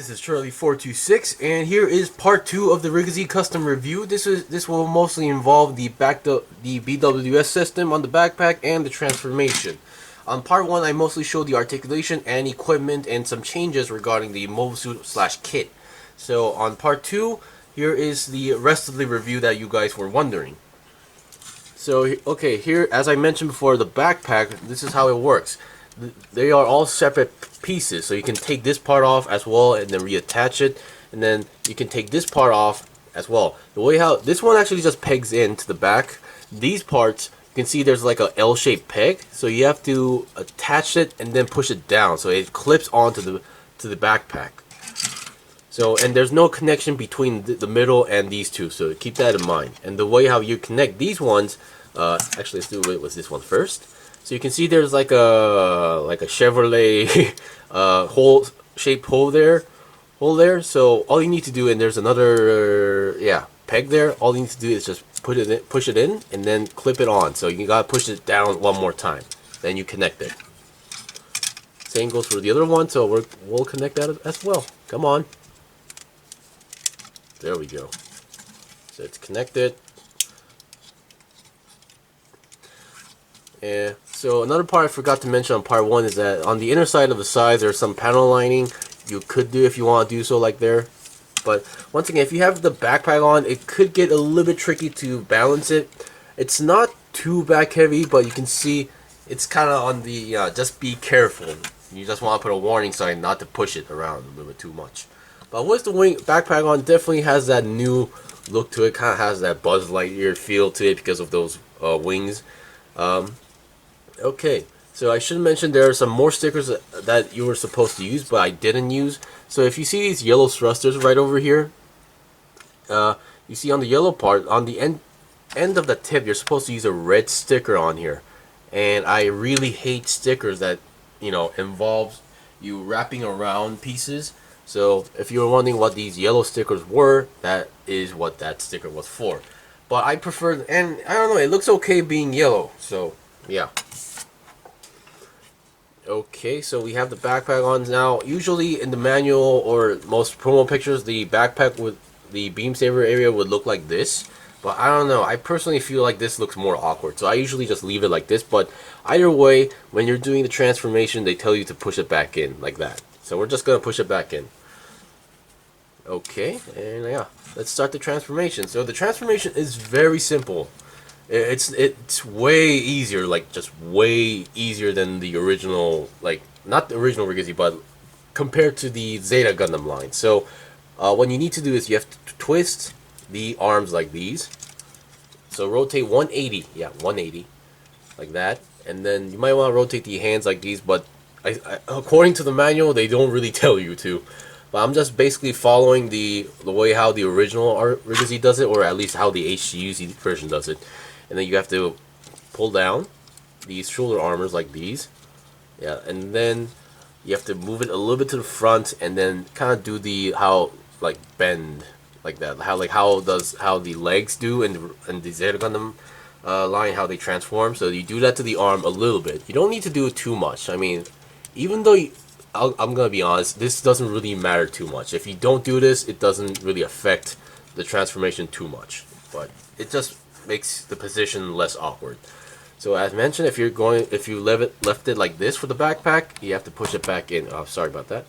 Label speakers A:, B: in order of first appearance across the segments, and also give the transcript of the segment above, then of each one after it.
A: This is Charlie426, and here is part 2 of the Razihel custom review. This will mostly involve the BWS system on the backpack and the transformation. On part 1, I mostly showed the articulation and equipment and some changes regarding the mobile suit / kit. So on part 2, here is the rest of the review that you guys were wondering. So okay, here, as I mentioned before, the backpack, this is how it works. They are all separate pieces, so you can take this part off as well and then reattach it, and then you can take this part off as well. The way how this one actually just pegs into the back. These parts, you can see there's like a L-shaped peg, so you have to attach it and then push it down so it clips onto the backpack. So, and there's no connection between the middle and these two, so keep that in mind. And the way how you connect these ones, actually let's do it with this one first. So you can see there's like a Chevrolet hole-shaped hole there. So all you need to do, and there's another peg there. All you need to do is just push it in, and then clip it on. So you gotta push it down one more time. Then you connect it. Same goes for the other one. So we'll connect that as well. Come on. There we go. So it's connected. Yeah. So another part I forgot to mention on part 1 is that on the inner side of the sides there's some panel lining you could do if you want to do so, like there. But once again, if you have the backpack on, it could get a little bit tricky to balance it. It's not too back heavy, but you can see it's kind of on the just be careful. You just want to put a warning sign not to push it around a little bit too much. But with the backpack on, definitely has that new look to it. Kind of has that Buzz Lightyear feel to it because of those wings. Okay, so I should mention there are some more stickers that you were supposed to use, but I didn't use. So if you see these yellow thrusters right over here, you see on the yellow part, on the end of the tip, you're supposed to use a red sticker on here. And I really hate stickers that, involves you wrapping around pieces. So if you were wondering what these yellow stickers were, that is what that sticker was for. But I prefer, and I don't know, it looks okay being yellow, so yeah. Okay, so we have the backpack on now. Usually in the manual or most promo pictures, the backpack with the beam saver area would look like this. But I don't know, I personally feel like this looks more awkward, so I usually just leave it like this. But either way, when you're doing the transformation, they tell you to push it back in like that. So we're just going to push it back in. Okay, and yeah, let's start the transformation. So the transformation is very simple. It's way easier, like just way easier than the original, like not the original Razihel, but compared to the Zeta Gundam line. So what you need to do is you have to twist the arms like these. So rotate 180, yeah, 180, like that. And then you might want to rotate the hands like these, but according to the manual, they don't really tell you to. But I'm just basically following the way how the original Razihel does it, or at least how the HGUC version does it. And then you have to pull down these shoulder armors like these. Yeah, and then you have to move it a little bit to the front and then kind of do the like bend like that. How the legs do and the Zeta Gundam line, how they transform. So you do that to the arm a little bit. You don't need to do it too much. I mean, even though I'm gonna be honest, this doesn't really matter too much. If you don't do this, it doesn't really affect the transformation too much. But it just makes the position less awkward. So as mentioned, if you left it like this for the backpack, you have to push it back in. Oh, sorry about that.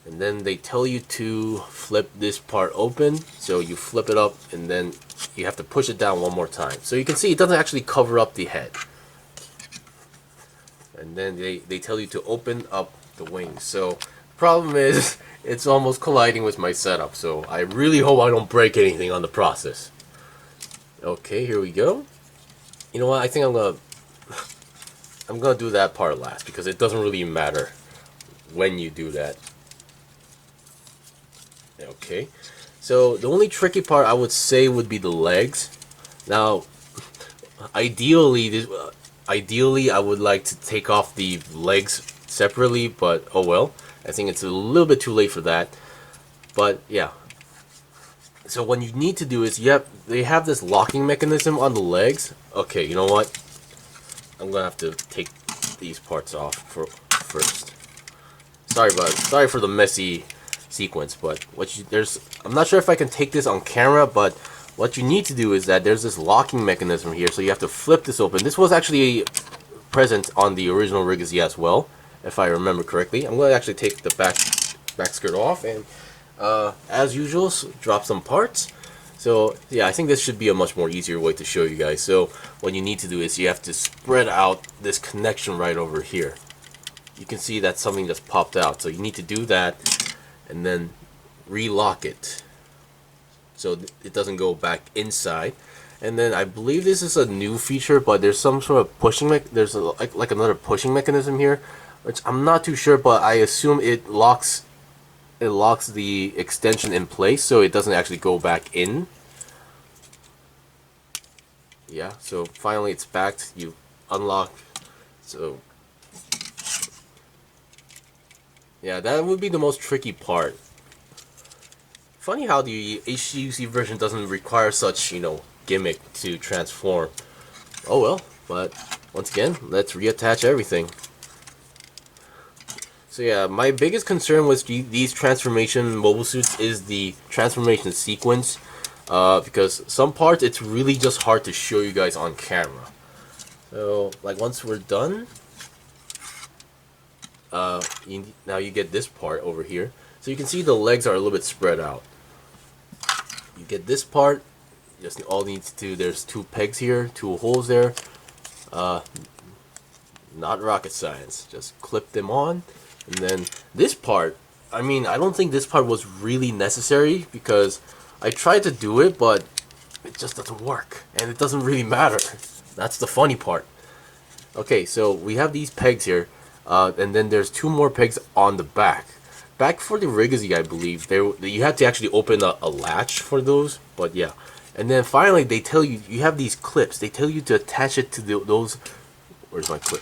A: And then they tell you to flip this part open. So you flip it up, and then you have to push it down one more time. So you can see it doesn't actually cover up the head. And then they tell you to open up the wings. So the problem is it's almost colliding with my setup. So I really hope I don't break anything on the process. Okay, here we go. You know what? I think I'm gonna do that part last because it doesn't really matter when you do that. Okay, so the only tricky part I would say would be the legs. Now, ideally I would like to take off the legs separately, but oh well. I think it's a little bit too late for that. But yeah. So what you need to do is they have this locking mechanism on the legs. Okay, you know what? I'm gonna have to take these parts off first. Sorry for the messy sequence. But I'm not sure if I can take this on camera, but what you need to do is that there's this locking mechanism here, so you have to flip this open. This was actually present on the original Razihel as well, if I remember correctly. I'm going to actually take the back skirt off and as usual drop some parts. So yeah, I think this should be a much more easier way to show you guys. So what you need to do is you have to spread out this connection right over here. You can see that something just popped out, so you need to do that and then relock it so it doesn't go back inside. And then I believe this is a new feature, but there's some sort of pushing like another pushing mechanism here, which I'm not too sure, but I assume it locks the extension in place so it doesn't actually go back in. Yeah, so finally it's backed. You unlock. So yeah, that would be the most tricky part. Funny how the HTC version doesn't require such, gimmick to transform. Oh well, but once again, let's reattach everything. So yeah, my biggest concern with these transformation mobile suits is the transformation sequence, because some parts it's really just hard to show you guys on camera. So like once we're done, now you get this part over here. So you can see the legs are a little bit spread out. You get this part, just all needs to, there's 2 pegs here, 2 holes there. Not rocket science, just clip them on. And then this part, I mean, I don't think this part was really necessary because I tried to do it, but it just doesn't work. And it doesn't really matter. That's the funny part. Okay, so we have these pegs here, and then there's 2 more pegs on the back. Back for the Razihel, I believe, you had to actually open a latch for those, but yeah. And then finally, they tell you, you have these clips. They tell you to attach it to those, where's my clip?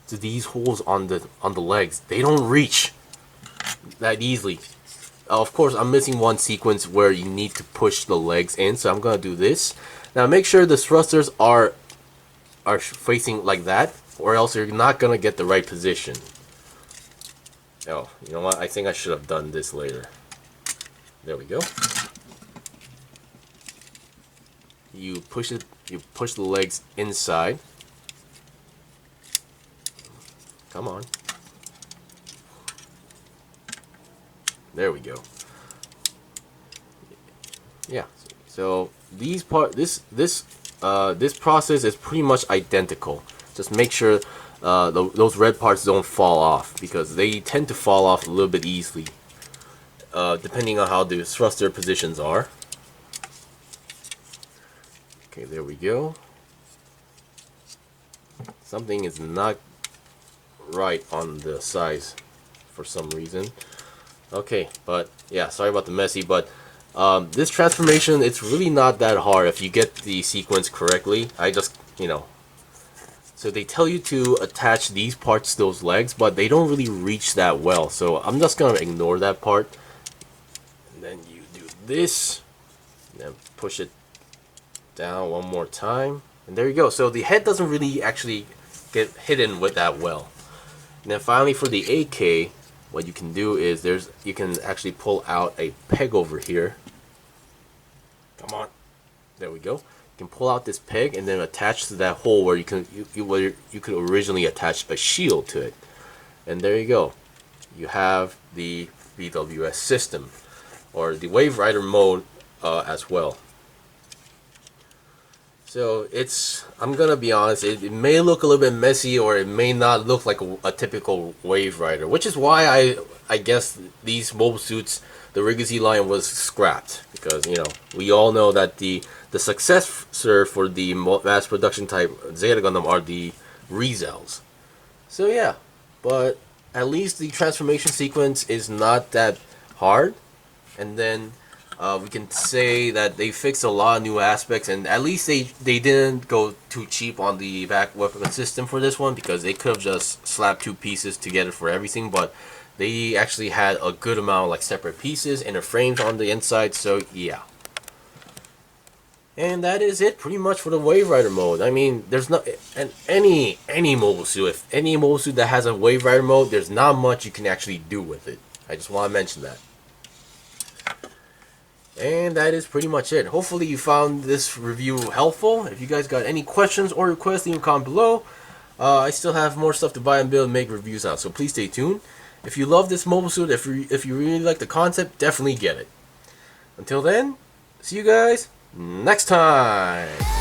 A: To these holes on the legs. They don't reach that easily. Of course, I'm missing one sequence where you need to push the legs in, so I'm gonna do this. Now make sure the thrusters are facing like that, or else you're not gonna get the right position. Oh, you know what? I think I should have done this later. There we go. You push the legs inside. Come on. There we go. Yeah. So this process is pretty much identical. Just make sure those red parts don't fall off, because they tend to fall off a little bit easily, depending on how the thruster positions are. Okay, there we go. Something is not right on the size for some reason. Okay, but yeah, sorry about the messy, but this transformation, it's really not that hard if you get the sequence correctly. I just, so they tell you to attach these parts to those legs, but they don't really reach that well, so I'm just gonna ignore that part. And then you do this, and then push it down one more time, and there you go. So the head doesn't really actually get hidden with that well. And then finally for the AK, what you can do is you can actually pull out a peg over here. Come on, there we go. You can pull out this peg and then attach to that hole where you could originally attach a shield to it. And there you go. You have the VWS system, or the Wave Rider mode as well. So I'm gonna be honest, it may look a little bit messy, or it may not look like a typical Wave Rider, which is why I guess these mobile suits, the Razihel line, was scrapped, because we all know that the successor for the mass production type Zeta Gundam are the Razihels. So yeah, but at least the transformation sequence is not that hard, and then we can say that they fixed a lot of new aspects, and at least they didn't go too cheap on the back weapon system for this one, because they could have just slapped 2 pieces together for everything, but they actually had a good amount of like separate pieces and frames on the inside. So yeah, and that is it pretty much for the Wave Rider mode. I mean, there's not any mobile suit, if any mobile suit that has a Wave Rider mode, there's not much you can actually do with it. I just want to mention that. And that is pretty much it. Hopefully you found this review helpful. If you guys got any questions or requests, leave a comment below. I still have more stuff to buy and build and make reviews on, so please stay tuned. If you love this mobile suit, if you really like the concept, definitely get it. Until then, see you guys next time.